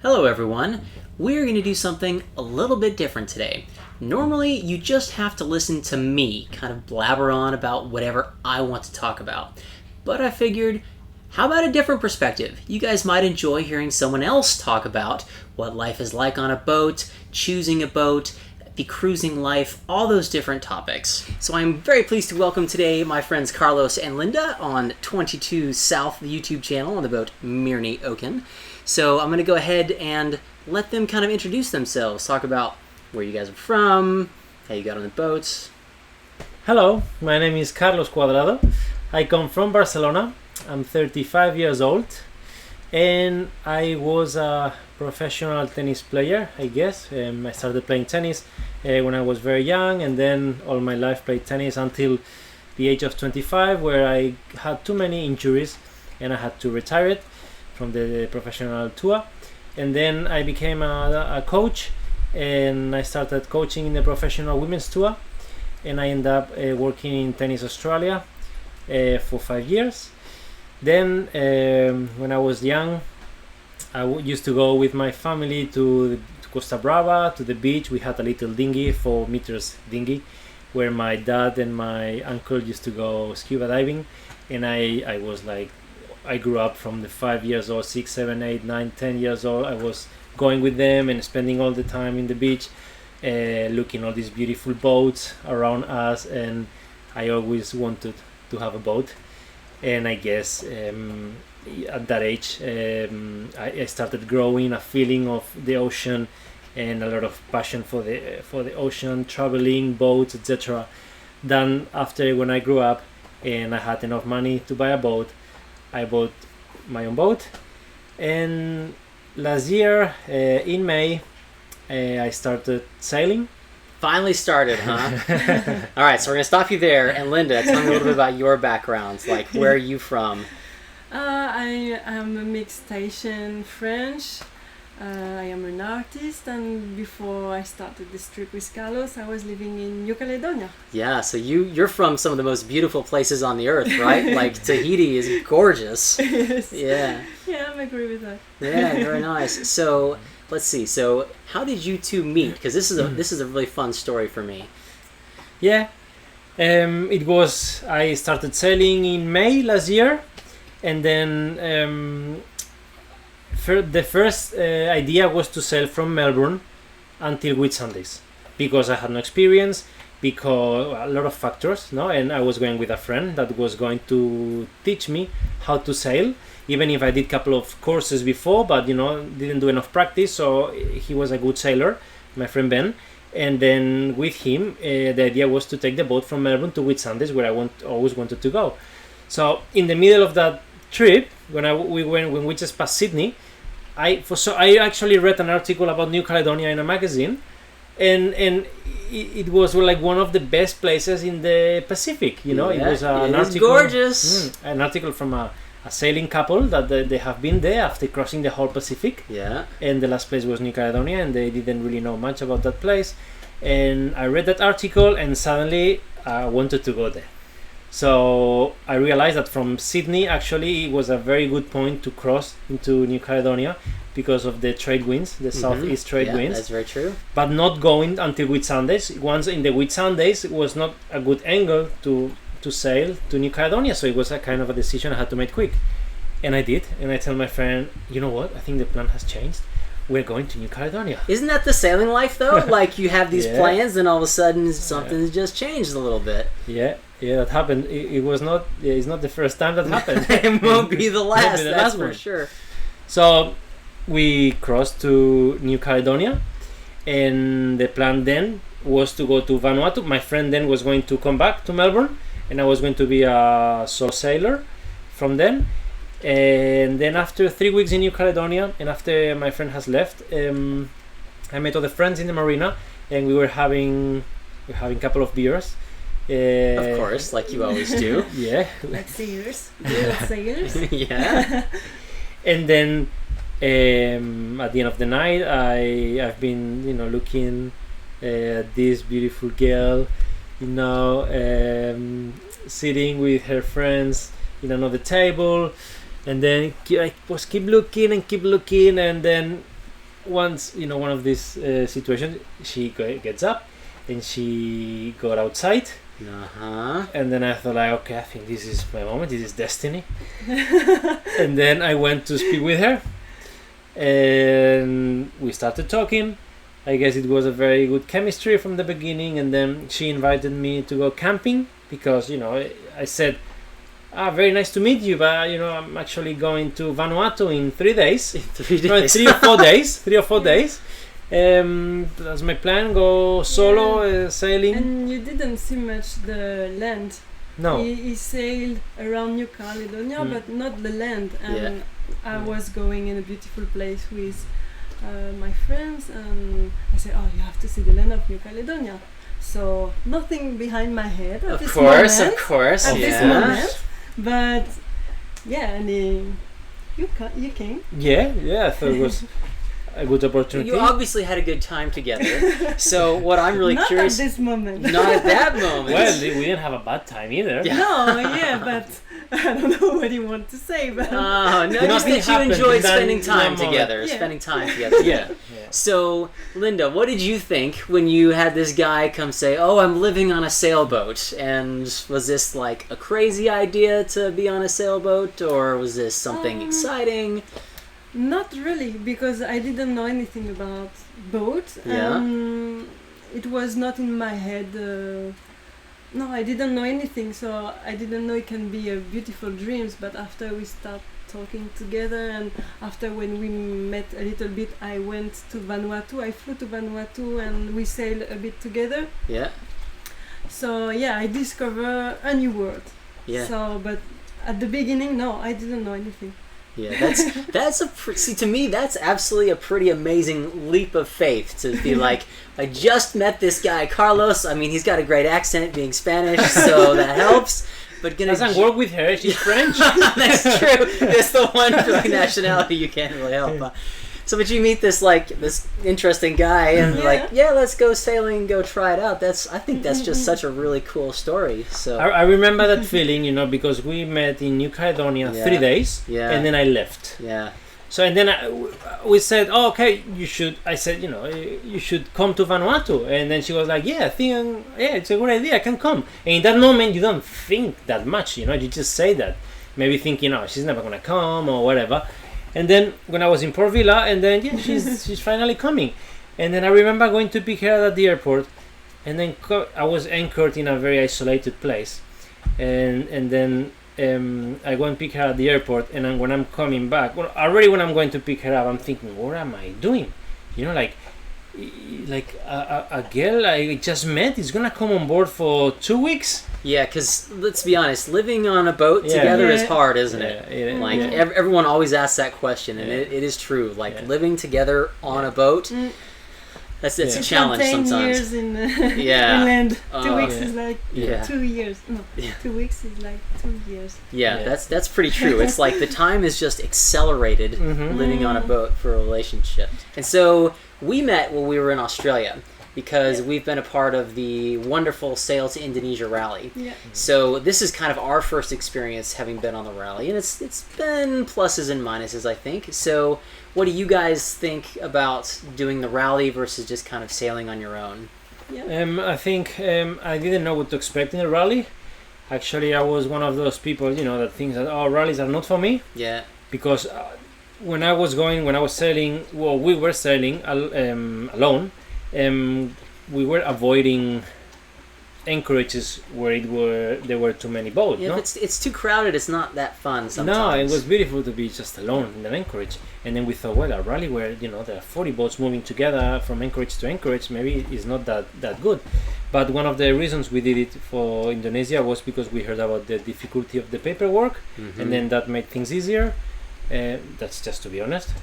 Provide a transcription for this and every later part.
Hello everyone. We're going to do something a little bit different today. Normally, you just have to listen to me kind of blabber on about whatever I want to talk about. But I figured, how about a different perspective? You guys might enjoy hearing someone else talk about what life is like on a boat, choosing a boat, the cruising life, all those different topics. So I'm very pleased to welcome today my friends Carlos and Linda on 22 South, the YouTube channel, on the boat Mirny Oken. So I'm going to go ahead and let them kind of introduce themselves, talk about where you guys are from, how you got on the boats. Hello, my name is Carlos Cuadrado. I come from Barcelona. I'm 35 years old and I was a professional tennis player, I guess. I started playing tennis when I was very young, and then all my life played tennis until the age of 25, where I had too many injuries and I had to retire it from the professional tour. And then I became a coach, and I started coaching in the professional women's tour, and I ended up working in Tennis Australia for 5 years. Then when I was young, I used to go with my family to Costa Brava, to the beach. We had a little dinghy, 4 meters dinghy, where my dad and my uncle used to go scuba diving. And I was like, I grew up from the 5 years old, 6, 7, 8, 9, 10 years old. I was going with them and spending all the time in the beach, looking all these beautiful boats around us. And I always wanted to have a boat. And I guess at that age I started growing a feeling of the ocean and a lot of passion for the ocean, traveling, boats, etc. Then after, when I grew up and I had enough money to buy a boat, I bought my own boat. And last year in May I started sailing. Finally started, huh? All right, so we're going to stop you there. And Linda, tell me a little bit about your backgrounds. Like, where are you from? I am a mixed Haitian French. I am an artist, and before I started this trip with Carlos, I was living in New Caledonia. Yeah, so you're from some of the most beautiful places on the earth, right? Like, Tahiti is gorgeous. Yes. Yeah. Yeah, I agree with that. Yeah, very nice. So let's see. So how did you two meet? Because this is a really fun story for me. Yeah, it was. I started sailing in May last year, and then the first idea was to sail from Melbourne until Whitsundays, because I had no experience, because a lot of factors, no, and I was going with a friend that was going to teach me how to sail. Even if I did a couple of courses before, but didn't do enough practice. So he was a good sailor, my friend Ben. And then with him, the idea was to take the boat from Melbourne to Whitsundays, where I always wanted to go. So in the middle of that trip, when we just passed Sydney, I actually read an article about New Caledonia in a magazine, and it was like one of the best places in the Pacific. It was an article, gorgeous. An article from a sailing couple that they have been there after crossing the whole Pacific. Yeah. And the last place was New Caledonia, and they didn't really know much about that place. And I read that article, and suddenly I wanted to go there. So I realized that from Sydney, actually, it was a very good point to cross into New Caledonia because of the trade winds, the southeast trade winds. That's very true. But not going until Whitsundays. Once in the Whitsundays, it was not a good angle to sail to New Caledonia, so it was a kind of a decision I had to make quick, and I did. And I tell my friend, you know what, I think the plan has changed, we're going to New Caledonia. Isn't that the sailing life though? Like, you have these plans and all of a sudden something's just changed a little bit. Yeah, that happened. It was not, it's not the first time that happened. It won't be the last, that's for sure. So we crossed to New Caledonia, and the plan then was to go to Vanuatu. My friend then was going to come back to Melbourne, and I was going to be a solo sailor from then. And then after 3 weeks in New Caledonia, and after my friend has left, I met other friends in the marina, and we were having a couple of beers. Of course, like you always do. Yeah. Like sailors. Good sailors. Yeah. And then at the end of the night, I've been looking at this beautiful girl, sitting with her friends in another table, and then I was keep looking, and then once, one of these situations, she gets up and she got outside. And then I thought, like, okay, I think this is my moment, this is destiny. And then I went to speak with her and we started talking. I guess it was a very good chemistry from the beginning, and then she invited me to go camping because, I said, very nice to meet you, but I'm actually going to Vanuatu in 3 days. 3 days. No, 3 or 4 days. 3 or 4 days. That's my plan. Go solo sailing. And you didn't see much the land. No. He sailed around New Caledonia, but not the land. And I was going in a beautiful place with my friends, and I said, "Oh, you have to see the land of New Caledonia." So nothing behind my head at this moment. Of course. At this moment, but and you came. Yeah. I thought it was a good opportunity. You obviously had a good time together. So what I'm really Not curious. at this moment. Not at that moment. Well, we didn't have a bad time either. Yeah. No, but I don't know what you want to say, but No, just Nothing that you happened enjoyed in that spending time moment. together. Yeah. Spending time together. Yeah. So, Linda, what did you think when you had this guy come say, "Oh, I'm living on a sailboat"? And was this like a crazy idea to be on a sailboat, or was this something exciting? not really, because I didn't know anything about boat. Yeah. It was not in my head. No, I didn't know anything, so I didn't know it can be a beautiful dreams. But after we start talking together, and after when we met a little bit, I went to Vanuatu. I flew to Vanuatu and we sailed a bit together. Yeah. So I discovered a new world. Yeah. So, but at the beginning, no, I didn't know anything. Yeah, see, to me, that's absolutely a pretty amazing leap of faith to be like, I just met this guy, Carlos. I mean, he's got a great accent being Spanish, so that helps. But doesn't work with her, she's French. That's true. That's the one really nationality you can't really help. But you meet this interesting guy, and let's go sailing, go try it out. I think that's just such a really cool story. So I remember that feeling, because we met in New Caledonia 3 days, and then I left. Yeah. So and then we said, "Oh, okay, you should." I said, "You should come to Vanuatu." And then she was like, "Yeah, I think it's a good idea. I can come." And in that moment, you don't think that much, you just say that, maybe thinking, "Oh, she's never gonna come" or whatever. And then when I was in Port Vila, and then she's finally coming. And then I remember going to pick her at the airport, and then I was anchored in a very isolated place, and then I go and pick her at the airport, and then when I'm coming back, already when I'm going to pick her up, I'm thinking, what am I doing? Like a girl I just met is gonna come on board for 2 weeks. Yeah, because let's be honest, living on a boat together is hard, isn't it? Everyone always asks that question, and it is true. Living together on a boat, that's a challenge 10 sometimes. years in inland. 2 weeks is like 2 years. No, 2 weeks is like 2 years. Yeah, that's pretty true. It's like the time is just accelerated living on a boat for a relationship. And so we met when we were in Australia, because we've been a part of the wonderful Sail to Indonesia rally. Yeah. So this is kind of our first experience having been on the rally, and it's been pluses and minuses, I think. So what do you guys think about doing the rally versus just kind of sailing on your own? Yeah. I think I didn't know what to expect in a rally. Actually, I was one of those people, that thinks that rallies are not for me. Yeah. Because when I was sailing, we were sailing alone. We were avoiding anchorages where there were too many boats. Yeah, no? if it's too crowded, it's not that fun sometimes. No, it was beautiful to be just alone in an anchorage. And then we thought, well, a rally where there are 40 boats moving together from anchorage to anchorage, maybe is not that good. But one of the reasons we did it for Indonesia was because we heard about the difficulty of the paperwork, and then that made things easier. That's just to be honest.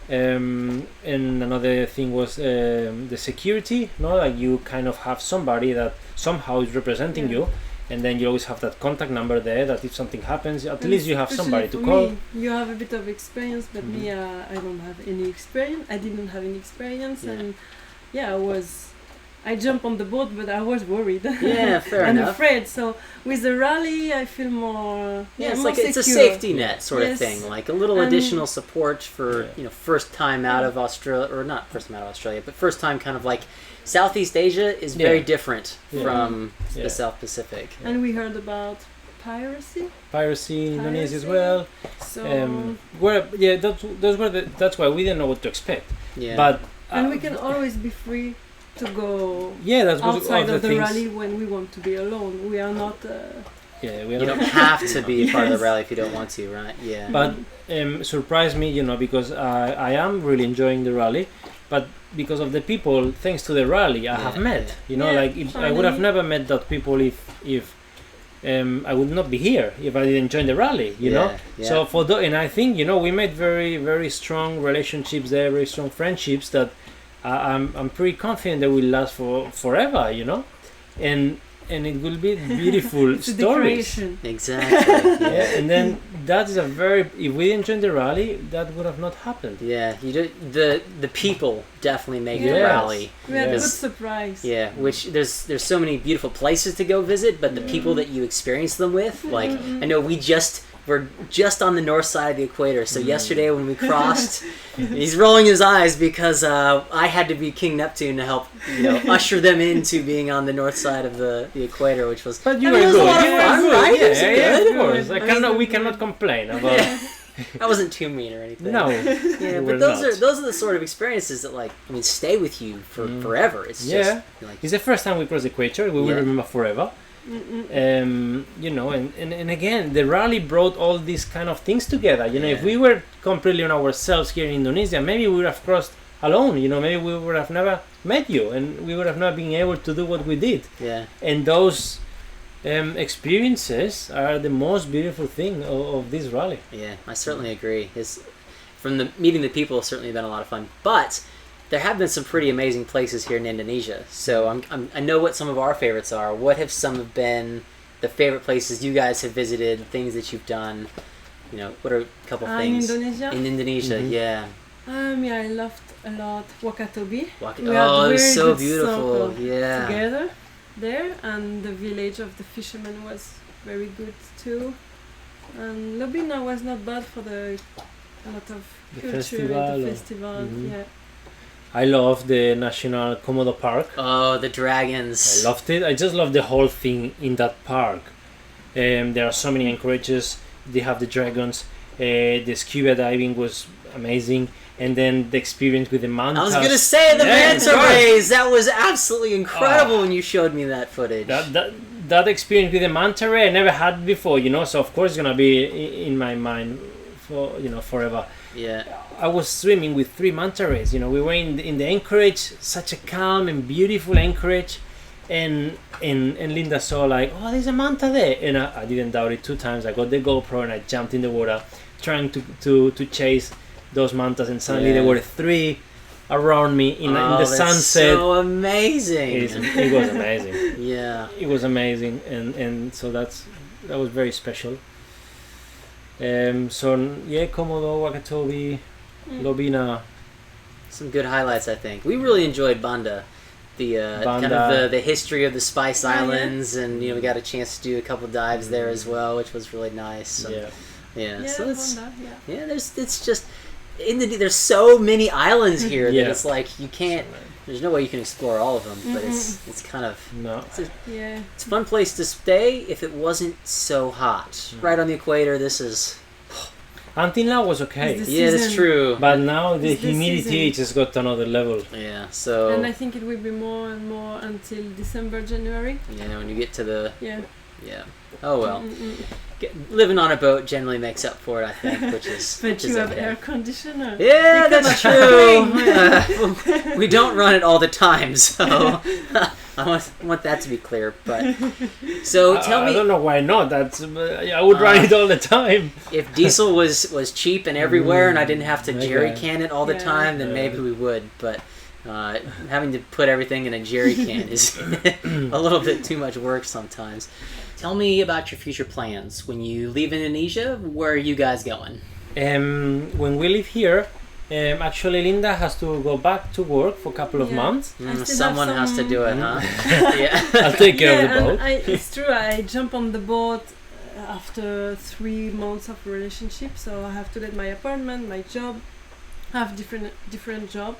And another thing was the security. Like you kind of have somebody that somehow is representing you, and then you always have that contact number there, that if something happens, at least you have somebody to call. You have a bit of experience, but me, I don't have any experience. I didn't have any experience, and I was I jump on the boat, but I was worried. Yeah, fair and enough. afraid. So with the rally, I feel more. Yeah, it's more like it's a secure. safety net sort of Yes. thing, like a little And- additional support for Yeah. first time out of Australia, or not first time out of Australia, but first time kind of like Southeast Asia is Yeah. very different Yeah. from Yeah. the South Pacific. And we heard about piracy. Piracy in Indonesia as Piracy. well. So That's why we didn't know what to expect. Yeah, But and we can always be free to go yeah, that's one outside of of the the things. rally when we want to be alone. We are not. Yeah, we you are don't not, have to be a part of the Yes. rally if you don't want to, right? Yeah. but surprised me, because I am really enjoying the rally, but because of the people, thanks to the rally, I have Yeah, met. Yeah, Like I would have finally. never met that people if I would not be here if I didn't join the rally. Yeah. So and I think we made very very strong relationships there, very strong friendships that I'm pretty confident they will last for forever. And it will be beautiful It's a stories. decoration. Exactly. Yeah, and then that is if we didn't join the rally, that would have not happened. Yeah, you do, the people definitely make the Yes. rally. We had a Yes. good surprise. Yeah, which there's so many beautiful places to go visit, but the people that you experience them with, like I know we're just on the north side of the equator. So yesterday when we crossed, he's rolling his eyes because I had to be King Neptune to help usher them into being on the north side of the equator, which was. But you I mean, were it was a good. lot of You fun, were right? good. It was Yeah, good. of course. I mean, We cannot complain about. I wasn't too mean or anything. No. Yeah, you but were those not. are the sort of experiences that stay with you for forever. It's Yeah. just like It's the first time we crossed the equator. We will Yeah. remember forever. And again, the rally brought all these kind of things together. If Yeah. we were completely on ourselves here in Indonesia, maybe we would have crossed alone. Maybe we would have never met you, and we would have not been able to do what we did. yeah. And those experiences are the most beautiful thing of this rally. Yeah, I certainly agree. Meeting the people has certainly been a lot of fun, but there have been some pretty amazing places here in Indonesia. So I know what some of our favorites are. What have some have been the favorite places you guys have visited? Things that you've done? What are a couple In things Indonesia. in Indonesia? Mhm. Yeah. I loved a lot Wakatobi. Walk- We had oh, it was very so good beautiful. circle Yeah. Together there, and the village of the fishermen was very good too. And Lobina was not bad for a lot of The culture festival, at or- the festival. Mhm. Yeah. I love the National Komodo Park. Oh, the dragons. I loved it. I just love the whole thing in that park. There are so many anchorages. They have the dragons. The scuba diving was amazing, and then the experience with the mantas. I was gonna say the Yeah, manta of course. rays. That was absolutely incredible when you showed me that footage. That experience with the manta ray I never had before. So of course it's gonna be in my mind for forever. Yeah. I was swimming with 3 manta rays. We were in the anchorage, such a calm and beautiful anchorage, and Linda saw oh, there's a manta there, and I didn't doubt it 2 times. I got the GoPro and I jumped in the water, trying to chase those mantas, and suddenly there Yeah. were 3 around me in the that's sunset. so amazing. It was amazing. Yeah. It was amazing, and so that was very special. Komodo, Wakatobi, Lobina. Some good highlights, I think. We really enjoyed Banda. The kind of Banda. the history of the Spice Yeah. Islands, and we got a chance to do a couple dives there as well, which was really nice. And, Yeah. yeah. Yeah, So it's Wanda, yeah. it's just there's so many islands here Yeah. that it's like you can't. There's no way you can explore all of them, but it's kind of No. Yeah. it's a fun place to stay if it wasn't so hot. Right on the equator. This is Until now was okay. It's the yeah, that's season. true. But now the It's the humidity season. just got to another level. Yeah. So And I think it will be more and more until December, January. when you get to the Yeah. Oh well. Mm-mm. Living on a boat generally makes up for it, I think, which is But which you is have okay. air conditioner. Yeah, You that's cannot true. complain. Yeah. We don't run it all the time, so I want that to be clear. But so tell I me, don't know why not. I would run it all the time. if diesel was cheap and everywhere, and I didn't have to Okay. jerry can it all the Yeah. time, then maybe we would. But having to put everything in a jerry can is a little bit too much work sometimes. Tell me about your future plans. When you leave Indonesia, where are you guys going? When we live here, Actually, Linda has to go back to work for a couple of months. Someone has to do it, huh? Yeah. I'll take care of the boat. It's true, I jump on the boat after 3 months of relationship, so I have to let my apartment, my job, have different job,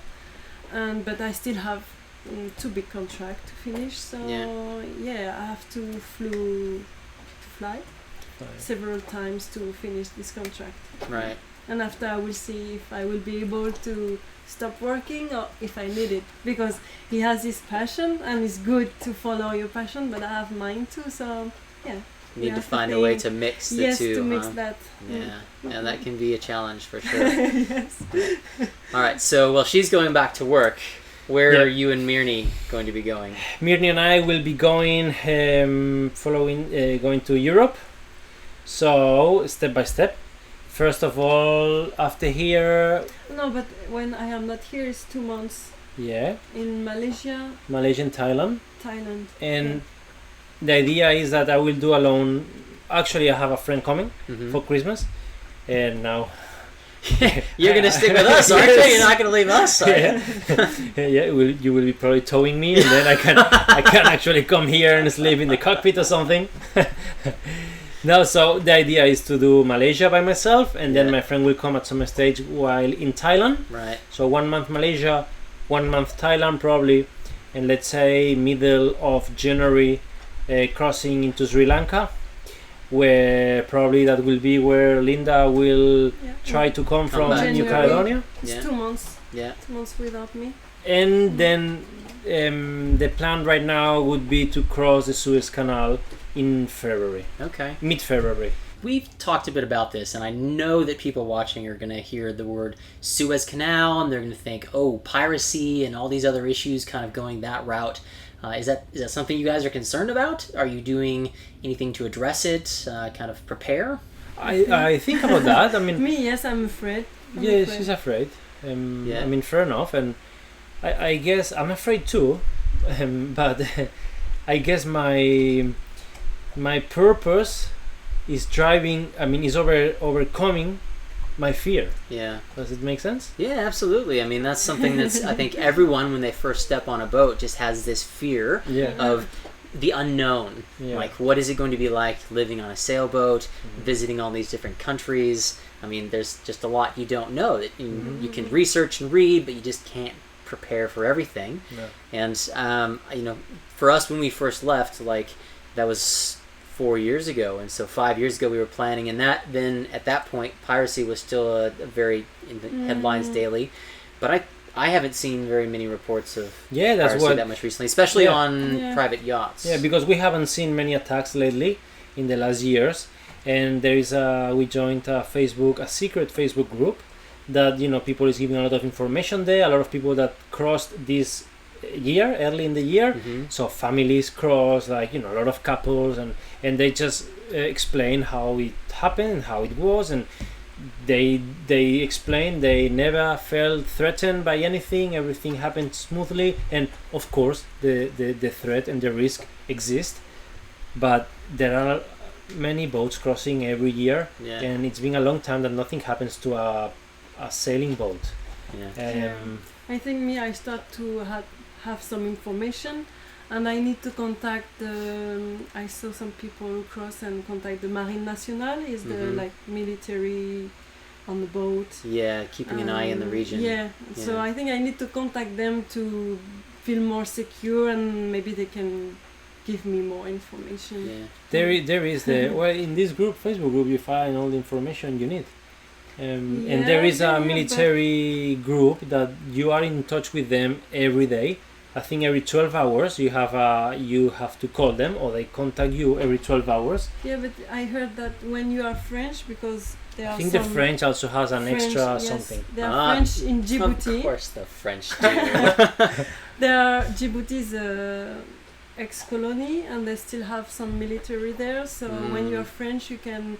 but I still have 2 big contracts to finish, so I have to fly several times to finish this contract. Right. And after I will see if I will be able to stop working or if I need it, because he has his passion and it's good to follow your passion, but I have mine too, so yeah. You need to find a way to mix the two. Yes, to mix that. Yeah, that can be a challenge for sure. Yes. All right, so while she's going back to work, where are you and Mirni going to be going? Mirni and I will be going, going to Europe. So, step by step. First of all, after here... No, but when I am not here, it's 2 months. Yeah. In Malaysia. Malaysia and Thailand. And the idea is that I will do alone. Actually, I have a friend coming for Christmas. And now... You're going to stick with us, aren't you? You're not going to leave us, are you? You will be probably towing me, and then I can actually come here and sleep in the cockpit or something. No, so the idea is to do Malaysia by myself, and then my friend will come at some stage while in Thailand. Right. So 1 month Malaysia, 1 month Thailand probably, and let's say middle of January crossing into Sri Lanka, where probably that will be where Linda will try to come from New Caledonia. It's 2 months. Yeah. 2 months without me. And then the plan right now would be to cross the Suez Canal in February. Okay. Mid-February. We've talked a bit about this, and I know that people watching are going to hear the word Suez Canal, and they're going to think, oh, piracy and all these other issues kind of going that route. Is that something you guys are concerned about? Are you doing anything to address it, kind of prepare? I think about that. I mean, me, yes, I'm afraid. She's afraid. I mean, fair enough, and I guess I'm afraid too. But I guess my purpose is overcoming my fear. Yeah. Does it make sense? Yeah, absolutely. I mean, that's something that's, I think everyone, when they first step on a boat, just has this fear of the unknown. Yeah. Like, what is it going to be like living on a sailboat, visiting all these different countries? I mean, there's just a lot you don't know that you can research and read, but you just can't prepare for everything. No. And, for us, when we first left, like, that was 4 years ago, and so 5 years ago we were planning, and then at that point piracy was still a very in the headlines daily, but I haven't seen very many reports of piracy that much recently, especially on private yachts. Yeah, because we haven't seen many attacks lately in the last years, and there is we joined a secret Facebook group that people is giving a lot of information there, a lot of people that crossed this year, early in the year, so families cross, like a lot of couples, and they just explain how it happened, how it was, and they explain they never felt threatened by anything, everything happened smoothly, and of course the threat and the risk exist, but there are many boats crossing every year, and it's been a long time that nothing happens to a sailing boat. I think I start to have some information, and I need to contact I saw some people cross and contact the Marine Nationale, is the military on the boat. Yeah, keeping an eye in the region. So I think I need to contact them to feel more secure, and maybe they can give me more information. There is in this Facebook group you find all the information you need. And there is a military group that you are in touch with them every day. I think every 12 hours you have to call them, or they contact you every 12 hours. Yeah, but I heard that when you are French, because I think the French also has an extra something. They are French in Djibouti. Of course the French do. Djibouti's ex-colony, and they still have some military there, so when you are French you can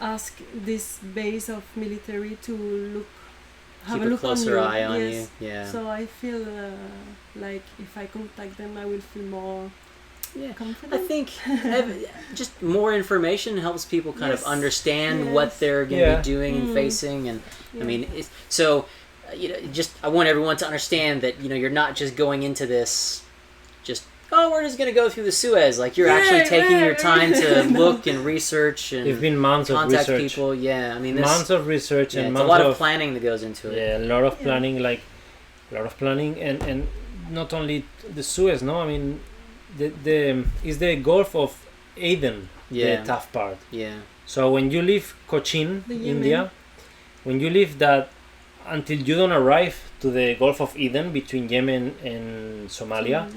ask this base of military to have a look closer on eye on you. Yeah. So I feel like if I contact them, I will feel more confident. I think just more information helps people kind of understand what they're going to be doing and facing. And I mean, just I want everyone to understand that you're not just going into this just we're just gonna go through the Suez. Like you're actually taking your time to look and research and it's been months contact of research. people. Yeah, I mean months of research and it's a lot of planning that goes into it. Yeah, a lot of planning, and not only the Suez. No, I mean the is the Gulf of Aden the tough part. Yeah. So when you leave Cochin, India, when you leave that until you don't arrive to the Gulf of Eden between Yemen and Somalia,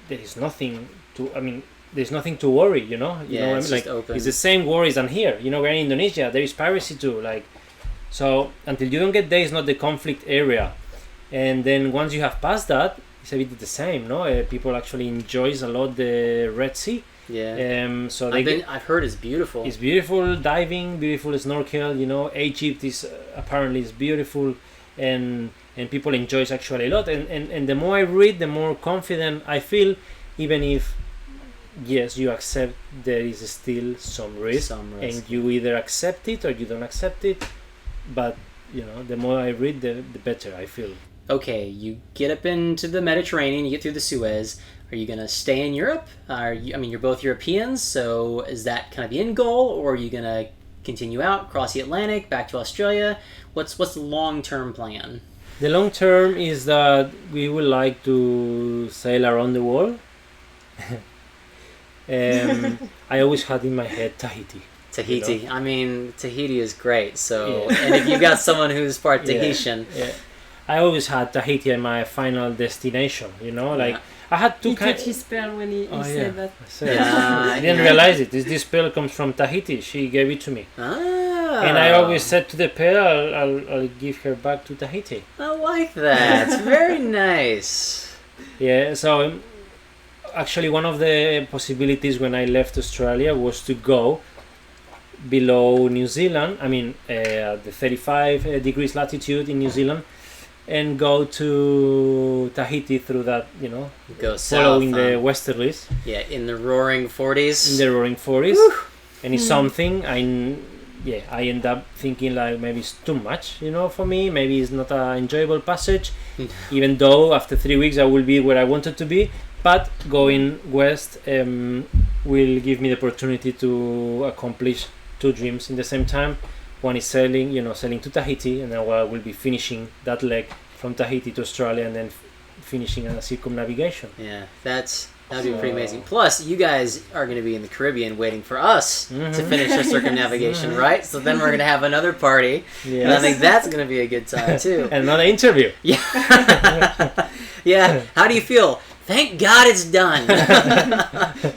there is nothing to. I mean, there's nothing to worry. You know what I mean? Just open. It's the same worries than here. We're in Indonesia. There is piracy too. So until you don't get there, it's not the conflict area. And then once you have passed that, it's a bit the same. No, people actually enjoys a lot the Red Sea. Yeah. So I've heard it's beautiful. It's beautiful diving, beautiful snorkel. Egypt is apparently is beautiful, and people enjoys actually a lot. And the more I read, the more confident I feel. Even if yes, you accept there is still some risk, and you either accept it or you don't accept it. But the more I read, the better I feel. Okay, you get up into the Mediterranean, you get through the Suez. Are you going to stay in Europe? You're both Europeans, so is that kind of the end goal, or are you going to continue out, cross the Atlantic, back to Australia? What's the long-term plan? The long term is that we would like to sail around the world. I always had in my head Tahiti. Tahiti. I mean, Tahiti is great. So, and if you got someone who's part Tahitian, I always had Tahiti as my final destination. I had two he touched his pearl when he said that. I didn't realize it. This pearl comes from Tahiti. She gave it to me. And I always said to the pearl, I'll give her back to Tahiti. I like that. It's very nice. Yeah, so actually one of the possibilities when I left Australia was to go below New Zealand. The 35 degrees latitude in New Zealand, and go to Tahiti through that, go following south, the westerlies. Yeah, in the roaring 40s. In the roaring 40s. Woo! And it's something I end up thinking like maybe it's too much, for me. Maybe it's not an enjoyable passage, even though after 3 weeks I will be where I wanted to be. But going west will give me the opportunity to accomplish two dreams in the same time. One is sailing to Tahiti, and then I will be finishing that leg from Tahiti to Australia, and then finishing a circumnavigation. Yeah, that'd be pretty amazing. Plus, you guys are going to be in the Caribbean waiting for us to finish the circumnavigation, right? So then we're going to have another party, and I think that's going to be a good time too. And another interview. Yeah. Yeah. How do you feel? Thank God it's done.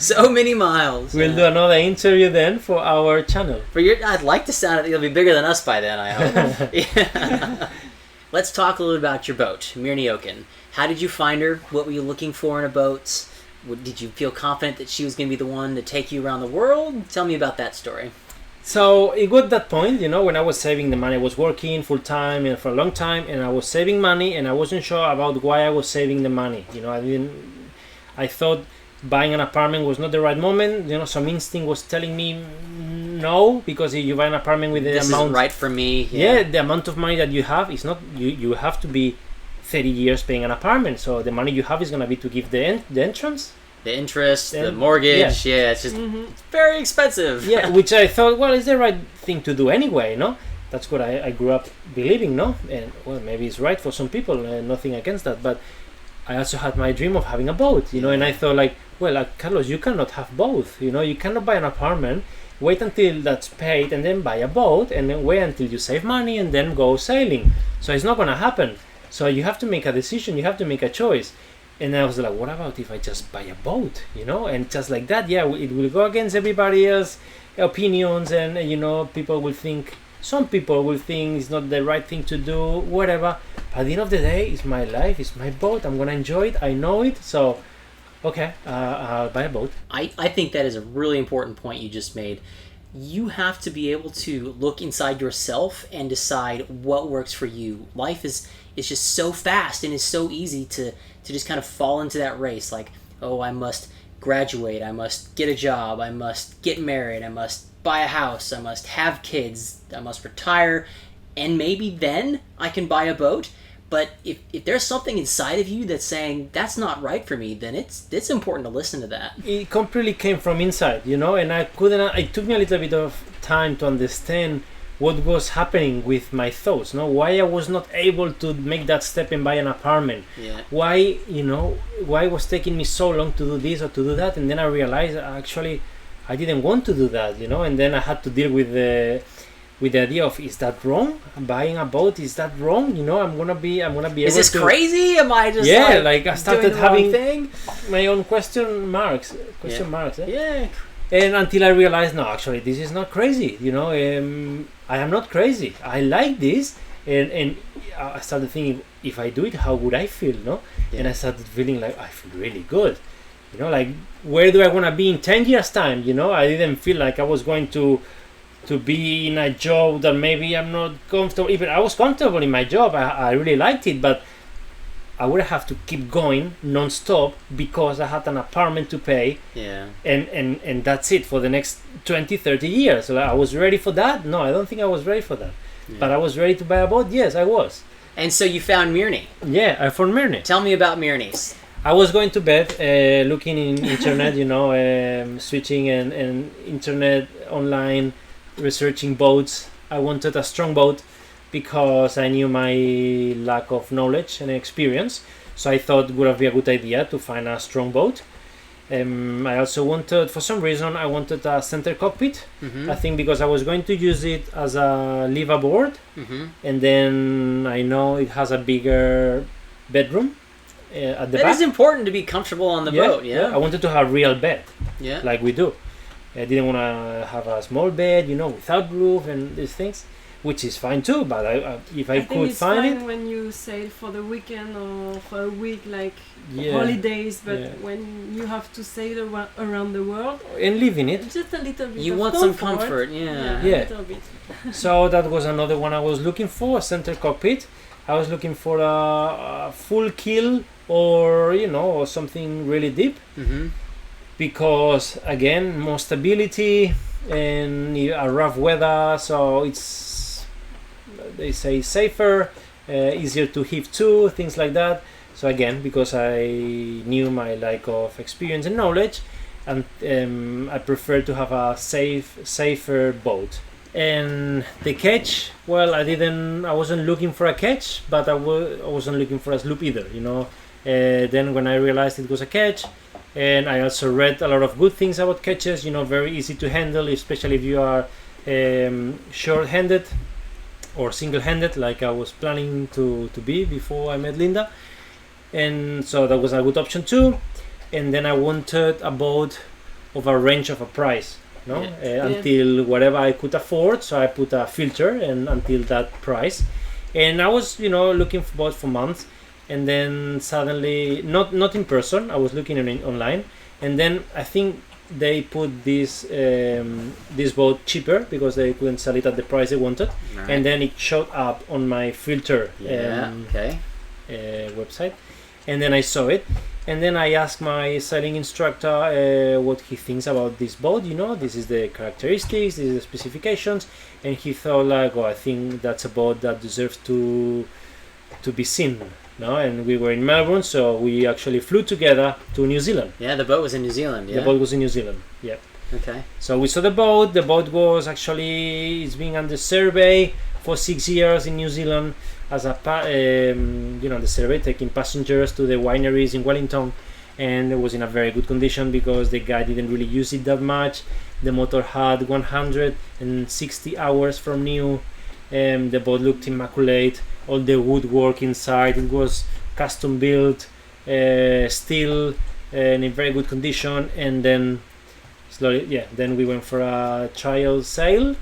So many miles. We'll do another interview then for our channel. I'd like to sound it'll be bigger than us by then, I hope. Yeah. Let's talk a little about your boat, Mirniokin. How did you find her? What were you looking for in a boat? Did you feel confident that she was going to be the one to take you around the world? Tell me about that story. So it got that point, when I was saving the money. I was working full time and for a long time, and I was saving money, and I wasn't sure about why I was saving the money. I thought buying an apartment was not the right moment. Some instinct was telling me no, because if you buy an apartment with this amount, isn't right for me. Yeah, the amount of money that you have is not. You have to be 30 years paying an apartment. So the money you have is gonna be to give the entrance. The interest, the mortgage, it's just it's very expensive. Yeah, which I thought, well, it's the right thing to do anyway, That's what I grew up believing, And, well, maybe it's right for some people, nothing against that. But I also had my dream of having a boat, and I thought, Carlos, you cannot have both, You cannot buy an apartment, wait until that's paid, and then buy a boat, and then wait until you save money, and then go sailing. So it's not going to happen. So you have to make a decision, you have to make a choice. And I was like, what about if I just buy a boat, And just like that, it will go against everybody else's opinions, and, some people will think it's not the right thing to do, whatever. But at the end of the day, it's my life, it's my boat, I'm going to enjoy it, I know it, so, okay, I'll buy a boat. I think that is a really important point you just made. You have to be able to look inside yourself and decide what works for you. Life is just so fast, and it's so easy to just kind of fall into that race. Like, oh, I must graduate, I must get a job, I must get married, I must buy a house, I must have kids, I must retire. and maybe then I can buy a boat. But if there's something inside of you that's saying that's not right for me, then it's important to listen to that. It completely came from inside, you know, and it took me a little bit of time to understand what was happening with my thoughts, no? Why I was not able to make that step and buy an apartment. Yeah. Why it was taking me so long to do this or to do that, and then I realized actually I didn't want to do that, you know, and then I had to deal with the idea of, is that wrong? Buying a boat, is that wrong? You know, I'm gonna be Is this crazy? Am I just like I started doing the having wrong thing? my own question marks. Eh? Yeah. And until I realized, no, actually, this is not crazy. You know, I am not crazy. I like this, and I started thinking, if I do it, how would I feel? No, Yeah. and I started feeling like I feel really good. You know, like where do I want to be in 10 years time? You know, I didn't feel like I was going to be in a job that maybe I'm not comfortable. Even I was comfortable in my job. I really liked it, but I would have to keep going non-stop because I had an apartment to pay. Yeah. And that's it for the next 20, 30 years. So I was ready for that? No, I don't think I was ready for that. Yeah. But I was ready to buy a boat? Yes, I was. And so you found Mirny. Yeah, I found Mirny. Tell me about Mirny's. I was going to bed, looking in internet, you know, switching and internet online, researching boats. I wanted a strong boat because I knew my lack of knowledge and experience. So I thought it would be a good idea to find a strong boat. I also wanted, for some reason, I wanted a center cockpit. Mm-hmm. I think because I was going to use it as a live aboard. Mm-hmm. And then I know it has a bigger bedroom at the back. It is important to be comfortable on the boat, yeah? I wanted to have a real bed, Yeah. like we do. I didn't want to have a small bed, you know, without roof and these things, which is fine too. But if I think could it's find fine it, when you sail for the weekend or for a week, like Yeah. holidays. But Yeah. when you have to sail around the world, and live in it. just a little bit. You of want some comfort, yeah. Yeah. A little bit. So that was another one I was looking for, a center cockpit. I was looking for a full keel or, you know, or something really deep. Mm-hmm. Because again, more stability and a rough weather, so it's, they say, safer, easier to heave to, things like that. So again, because I knew my lack of experience and knowledge, and I prefer to have a safer boat. And the catch, well, I wasn't looking for a catch, but I wasn't looking for a sloop either, you know. Then when I realized it was a catch, and I also read a lot of good things about catches, you know, very easy to handle, especially if you are short-handed or single-handed, like I was planning to be before I met Linda. And so that was a good option too. And then I wanted a boat of a range of a price, no? Until whatever I could afford. So I put a filter and until that price. And I was, you know, looking for boats for months. And then suddenly, not in person, I was looking online, and then I think they put this boat cheaper because they couldn't sell it at the price they wanted, Right. and then it showed up on my filter website, and then I saw it, and then I asked my sailing instructor what he thinks about this boat. You know, this is the characteristics, this is the specifications, and he thought like, oh, I think that's a boat that deserves to be seen. No, and we were in Melbourne, so we actually flew together to New Zealand. Yeah, the boat was in New Zealand, yeah? The boat was in New Zealand, yeah. Okay. So we saw the boat. The boat was actually, it's been under survey for 6 years in New Zealand as a, you know, the survey taking passengers to the wineries in Wellington, and it was in a very good condition because the guy didn't really use it that much. The motor had 160 hours from new, and the boat looked immaculate. All the woodwork inside, it was custom built, steel, and in very good condition. And then slowly, then we went for a trial sail.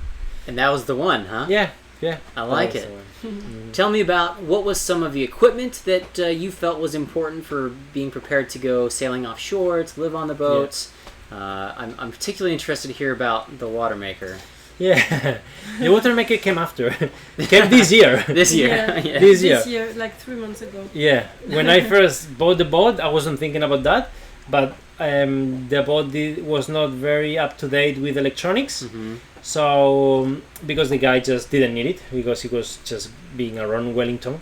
And that was the one, huh? Yeah. I like it. Tell me about what was some of the equipment that you felt was important for being prepared to go sailing offshore, to live on the boats. I'm particularly interested to hear about the Watermaker. Yeah, the Watermaker came after. Came this year. This year. Yeah. This year. This year, like 3 months ago. Yeah, when I first bought the boat, I wasn't thinking about that. but the boat was not very up to date with electronics. Mm-hmm. So because the guy just didn't need it because he was just being around Wellington.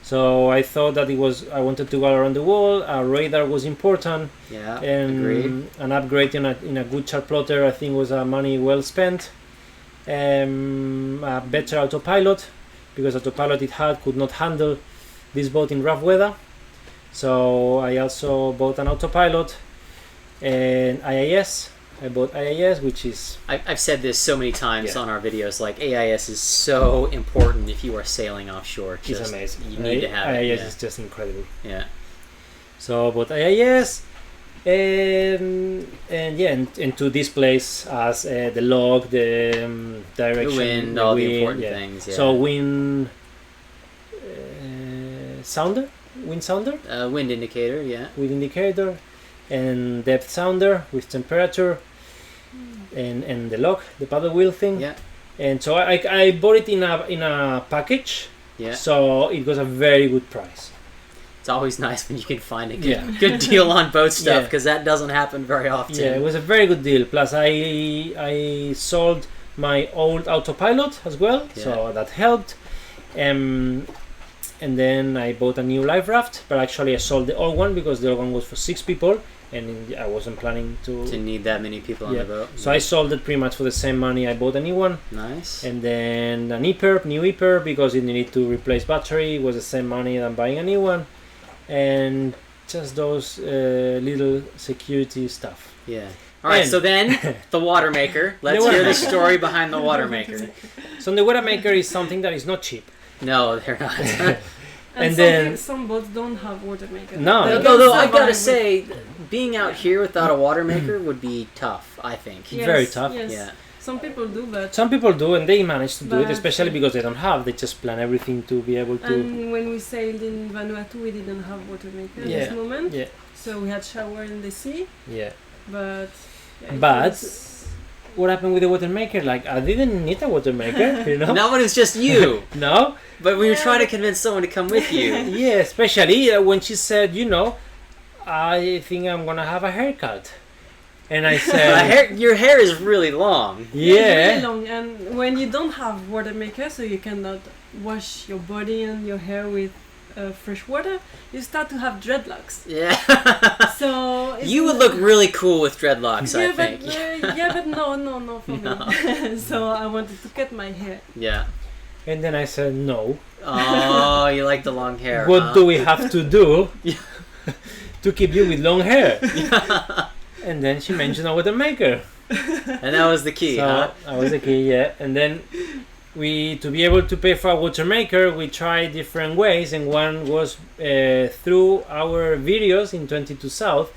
So I thought that I wanted to go around the world. A radar was important. Yeah, And agreed. an upgrade in a good chart plotter, I think, was money well spent. A better autopilot, because autopilot it had could not handle this boat in rough weather. So I also bought an autopilot and IIS. I bought IIS, which is I've said this so many times Yeah. on our videos. Like AIS is so important if you are sailing offshore. is Just, amazing. You need to have IIS it. is just incredible. Yeah. So I bought IIS. And to this place as the log, the direction, The wind, all the wind, important yeah. things. Yeah. So wind sounder, Wind indicator. Yeah. wind indicator, and depth sounder with temperature, and the log, the paddle wheel thing. Yeah. And so I bought it in a package. Yeah. So it was a very good price. It's always nice when you can find a good, Yeah. good deal on boat stuff Yeah. because that doesn't happen very often. Yeah, it was a very good deal. Plus, I sold my old autopilot as well, so that helped. And then I bought a new life raft, but actually I sold the old one because the old one was for 6 people, and I wasn't planning to need that many people on Yeah. the boat. So I sold it pretty much for the same money I bought a new one. Nice. And then an new EPIRB, because it needed to replace battery, was the same money than buying a new one. And just those little security stuff. Yeah. All right. And- So then the Watermaker. Let's hear the story behind the Watermaker. So the Watermaker is something that is not cheap. No, they're not. And some, then- some boats don't have Watermaker. No. They Although can I gotta survive say, being out here without a Watermaker would be tough. I think. with- very Yes, tough. Yes. Yeah. Some people do, but Some people do, and they manage to do it, But- especially because they don't have. They just plan everything to be able to. and when we sailed in Vanuatu, we didn't have Watermaker at Yeah. this moment. Yeah, So we had shower in the sea, yeah. but yeah, it But- was- What happened with the Watermaker? Like, I didn't need a Watermaker, you know? Not when it's just you, No? but when you're trying to convince someone to come with you. Yeah, especially when she said, I think I'm gonna have a haircut. And I said, Your hair is really long. it's really yeah. long, and when you don't have Watermaker, so you cannot wash your body and your hair with fresh water, you start to have dreadlocks. Yeah. So it's You would not- look really cool with dreadlocks, I Yeah, think. but no for me. So I wanted to cut my hair. Yeah. And then I said, no. Oh, you like the long hair. What do we have to do Yeah. to keep you with long hair? Yeah. And then she mentioned a Watermaker. And that was the key, So huh? I was the key, yeah. And then to be able to pay for a Watermaker, we tried different ways, and one was through our videos in 22 South.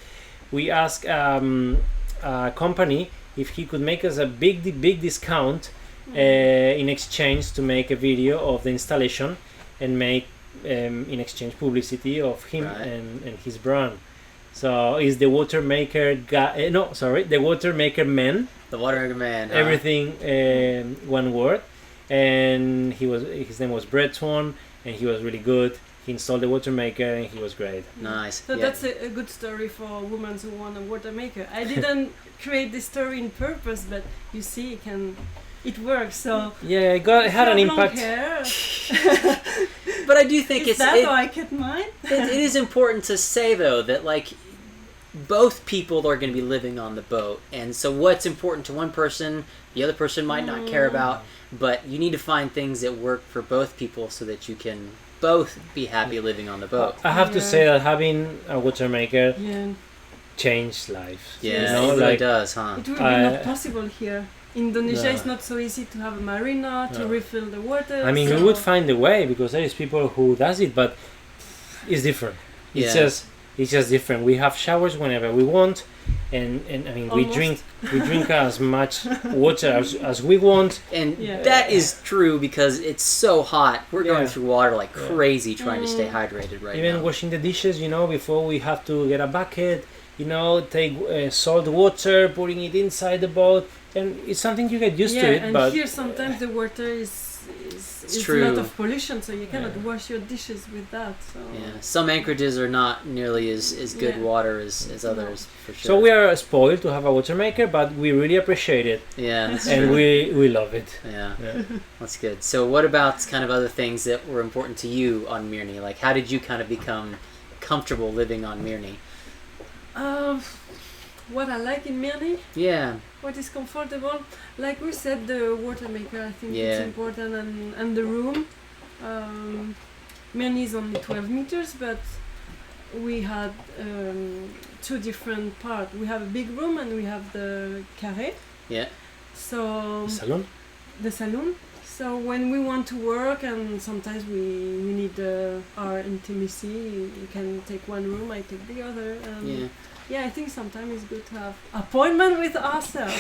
We asked a company if he could make us a big discount in exchange to make a video of the installation and make in exchange publicity of him Right. and his brand. So is the Watermaker guy? No, sorry, the Watermaker man. The Watermaker man. Huh? Everything one word. And his name was Brett Swan, and he was really good. He installed the Watermaker, and he was great. Nice. So Yeah. that's a good story for women who want a Watermaker. I didn't create this story in purpose, but you see, it works. So Yeah, it had an if you have long impact. hair, But I do think is that how I cut mine? it is important to say though that like both people are going to be living on the boat, and so what's important to one person, the other person might not care about. But you need to find things that work for both people so that you can both be happy living on the boat. I have to Yeah. say that having a Watermaker Yeah, changed life. Yeah, you know, it really like does, huh? it would be not possible here. Indonesia No. is not so easy to have a marina to No. refill the water. I mean, so we would find a way because there is people who does it, but it's different. It's Yeah. just different. We have showers whenever we want, and I mean Almost. we drink as much water as we want. And Yeah. that is true because it's so hot. We're going Yeah. through water like Yeah. crazy trying to stay hydrated right Even now. washing the dishes, before we have to get a bucket, take salt water, putting it inside the boat, and it's something you get used to it. and But here sometimes the water is it's true. a lot of pollution, so you cannot wash your dishes with that. So. Yeah, some anchorages are not nearly as good water as others, for sure. So we are spoiled to have a Watermaker, but we really appreciate it. Yeah, that's and true. we love it. Yeah, that's good. So what about kind of other things that were important to you on Mirny? Like, how did you kind of become comfortable living on Mirny? What I like in Mirny, Yeah, what is comfortable, like we said, the Watermaker, I think it's Yeah. important, and the room. Mirny is only 12 meters, but we had two different parts. We have a big room and we have the carré. yeah, So Salon? the saloon. So when we want to work and sometimes we need our intimacy, you can take one room, I take the other. yeah. Yeah, I think sometimes it's good to have appointment with ourselves.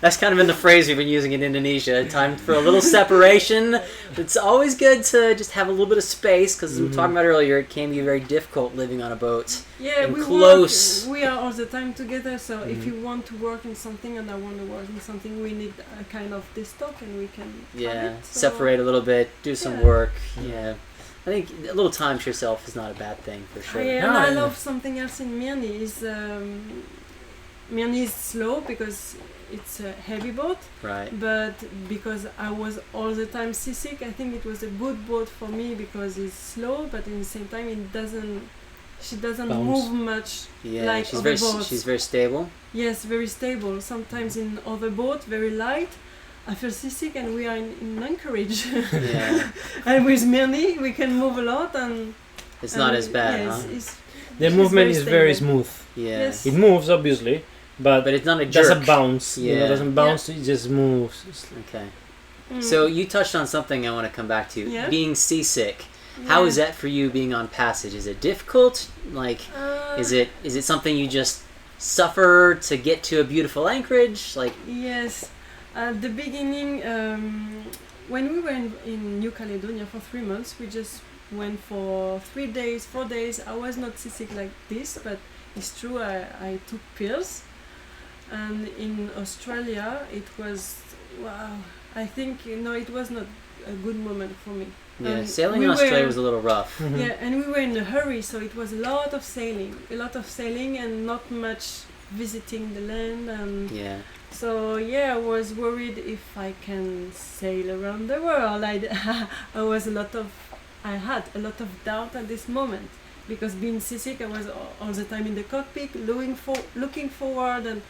That's kind of been the phrase we've been using in Indonesia. Time for a little separation. It's always good to just have a little bit of space, because as we were talking about earlier, it can be very difficult living on a boat. Yeah, And we close. work. We are all the time together. So if you want to work in something and I want to work in something, we need a kind of this talk, and we can have Yeah, it, so separate a little bit, do some Yeah. work. Yeah, I think a little time to yourself is not a bad thing, for sure. Yeah, No, and I yeah. love something else in Mirny is Mirny is slow because it's a heavy boat, Right. but because I was all the time seasick, I think it was a good boat for me because it's slow, but in the same time she doesn't Bounce. move much. Yeah, Like she's other very boats. she's very stable. Yes, very stable. Sometimes in other boat, very light. I feel seasick, and we are in anchorage. Yeah, And with Mirny, we can move a lot, and it's not as bad, yeah, huh? The she's movement is very stable. smooth. Yeah, Yes. It moves, obviously, but but it's not a it jerk. doesn't bounce. You know, Yeah. it doesn't bounce, it just moves. Okay. Mm. So you touched on something I want to come back to. Yeah. Being seasick. How is that for you being on passage? Is it difficult? Like, is it something you just suffer to get to a beautiful anchorage? Like, Yes. At the beginning, when we were in New Caledonia for 3 months, we just went for 3 days, 4 days. I was not seasick like this, but it's true, I took pills. And in Australia, it was, wow, I think, it was not a good moment for me. yeah, And sailing we in Australia were- was a little rough. Mhm. Yeah, and we were in a hurry, so it was a lot of sailing and not much visiting the land. And Yeah, so yeah, I was worried if I can sail around the world. I had a lot of doubt at this moment because being seasick, I was all the time in the cockpit, looking forward, and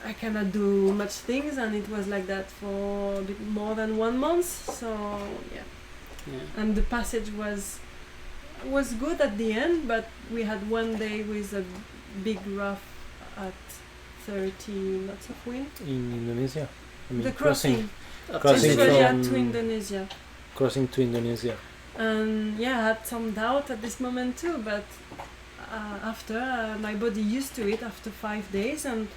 I cannot do much things, and it was like that for a bit more than 1 month. So yeah. yeah. And the passage was good at the end, but we had one day with a big rough at 30 knots of wind. In Indonesia. I mean, The crossing, Crossing Australia from- to Indonesia. Crossing to Indonesia. And yeah, I had some doubt at this moment too, but after my body used to it after 5 days, and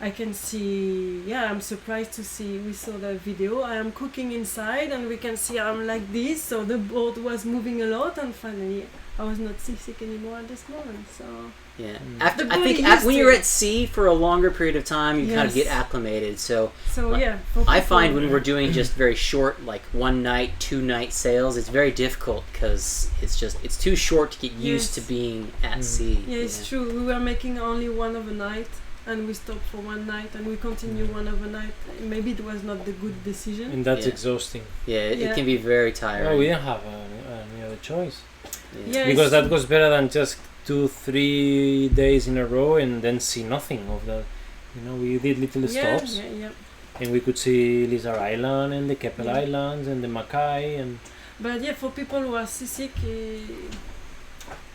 I can see, I'm surprised to see, we saw the video, I am cooking inside and we can see I'm like this, so the boat was moving a lot, and finally I was not seasick anymore at this moment, so... Yeah. Mm. After The I think body used when to you're it. at sea for a longer period of time, you kind of Yes. get acclimated. So So Like, yeah, for I people- find when we're doing just very short, like 1 night, 2 night sails, it's very difficult because it's too short to get used Yes. to being at Mm. sea. Yeah, it's true. We were making only one overnight, and we stopped for 1 night, and we continue one overnight. Maybe it was not the good decision. And that's Yeah. exhausting. Yeah, it Yeah. can be very tiring. Well, we didn't have any other choice. Yeah, Because it's- that was better than just 2-3 days in a row and then see nothing of that. You know, we did little stops Yeah. and we could see Lizard Island and the Keppel Yeah. Islands and the Mackay and But yeah, for people who are seasick,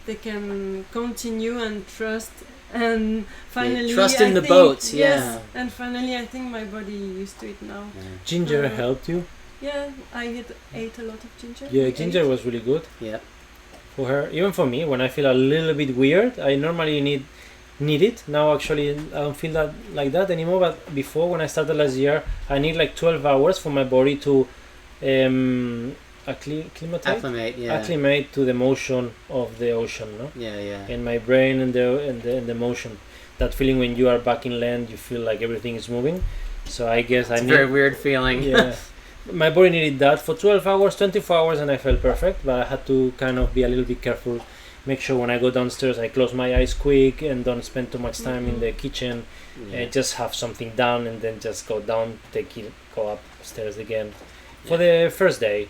they can continue and trust. And finally, trust in I the think- boats, Yes, yeah. and finally, I think my body used to it now. ginger Uh, helped you. Yeah, I ate a lot of ginger. Yeah, We ginger ate. was really good Yeah. for her. Even for me, when I feel a little bit weird, I normally need it. Now actually I don't feel that like that anymore, but before, when I started last year, I need like 12 hours for my body to Acclimate, yeah. acclimate to the motion of the ocean, no? Yeah, yeah. And my brain and the motion, that feeling when you are back in land, you feel like everything is moving. So I guess It's I a need very weird feeling. yeah. my body needed that for 12 hours, 24 hours, and I felt perfect. But I had to kind of be a little bit careful. Make sure when I go downstairs, I close my eyes quick and don't spend too much time in the kitchen. Just have something done and then just go down, take it, go upstairs again. For the first day.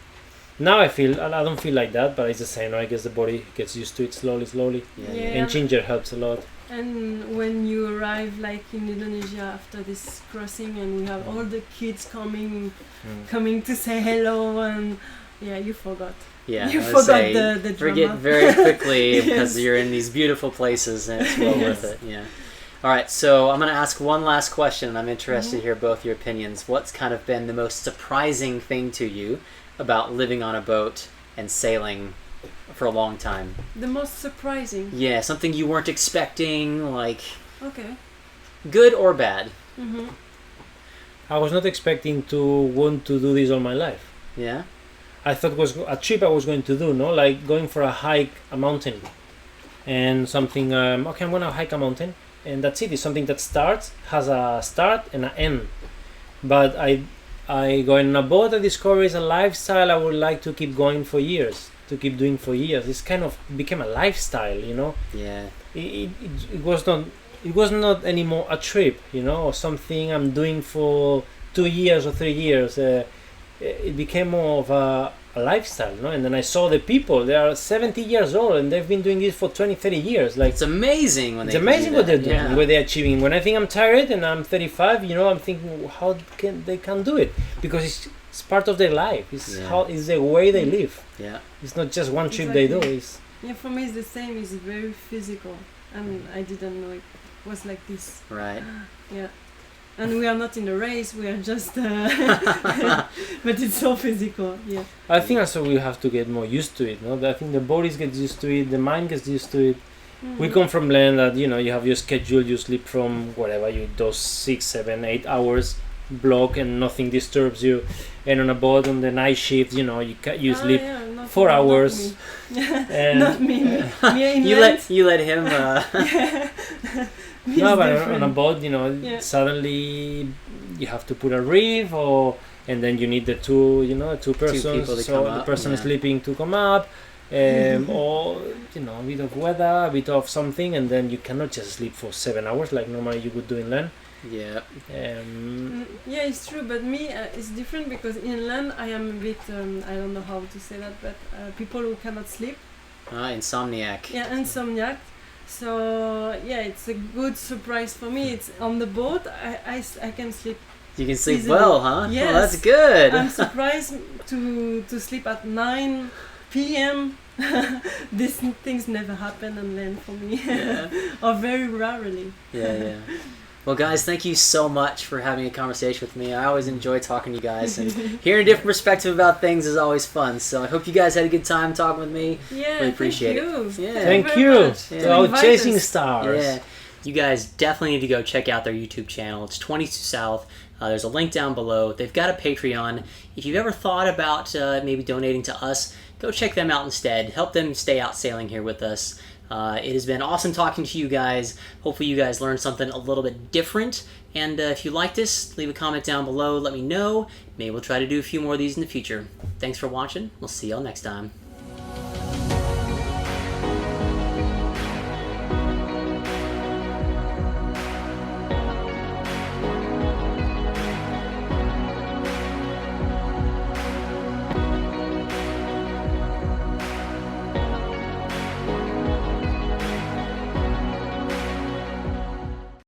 Now I don't feel like that, but it's the same. I guess the body gets used to it slowly. And ginger helps a lot. And when you arrive like in Indonesia after this crossing, and we have all the kids coming to say hello, and you forgot. Yeah, you I would forgot say the forget drama. very quickly because you're in these beautiful places and it's well worth it. Yeah. All right, so I'm going to ask one last question, and I'm interested to hear both your opinions. What's kind of been the most surprising thing to you about living on a boat and sailing for a long time? The most surprising? Yeah, something you weren't expecting, like... Okay. Good or bad? I was not expecting to want to do this all my life. Yeah? I thought it was a trip I was going to do, no? Like going for a hike, a mountain. And something, okay, I'm going to hike a mountain. And that's it. It's something that has a start and an end. But I going on a boat, I discovered is a lifestyle I would like to keep going for years. To keep doing for years. It's kind of became a lifestyle, you know? Yeah. It was not anymore a trip, you know, or something I'm doing for 2 years or 3 years. It became more of a lifestyle, no? And then I saw the people, they are 70 years old and they've been doing this for 20, 30 years. Like, it's amazing when it's amazing what they're doing, what they're achieving. When I think I'm tired and I'm 35, you know, I'm thinking how they can do it, because it's part of their life. It's the way they live. Yeah. It's not just one trip they do. Yeah, for me it's the same. It's very physical, and I didn't know it was like this. Right. Yeah. And we are not in a race, we are just but it's so physical. Yeah, I think also we have to get more used to it, no? I think the bodies get used to it, the mind gets used to it. We come from land that, you know, you have your schedule, you sleep from whatever, those 6, 7, 8 hours block and nothing disturbs you. And on a boat on the night shift, you know, you sleep 4 hours. And not me. You let him No, but on a boat, you know, suddenly you have to put a reef, and then you need the two persons, so the person is sleeping to come up, or, you know, a bit of weather, a bit of something, and then you cannot just sleep for 7 hours like normally you would do in land. Yeah. Yeah, it's true, but me, it's different because in land I am a bit, I don't know how to say that, but people who cannot sleep. Insomniac. Yeah, insomniac. So yeah, it's a good surprise for me. It's on the boat. I can sleep. You can sleep easily. well, huh? Yes. Well, that's good. I'm surprised to sleep at 9 p.m. These things never happen on land for me, or very rarely. Yeah. Well, guys, thank you so much for having a conversation with me. I always enjoy talking to you guys, and hearing a different perspective about things is always fun. So I hope you guys had a good time talking with me. Yeah, really appreciate it. Yeah. Thank you. Chasing Stars. Yeah. You guys definitely need to go check out their YouTube channel. It's 22 South. There's a link down below. They've got a Patreon. If you've ever thought about maybe donating to us, go check them out instead. Help them stay out sailing here with us. It has been awesome talking to you guys. Hopefully you guys learned something a little bit different. And if you like this, leave a comment down below. Let me know. Maybe we'll try to do a few more of these in the future. Thanks for watching. We'll see y'all next time.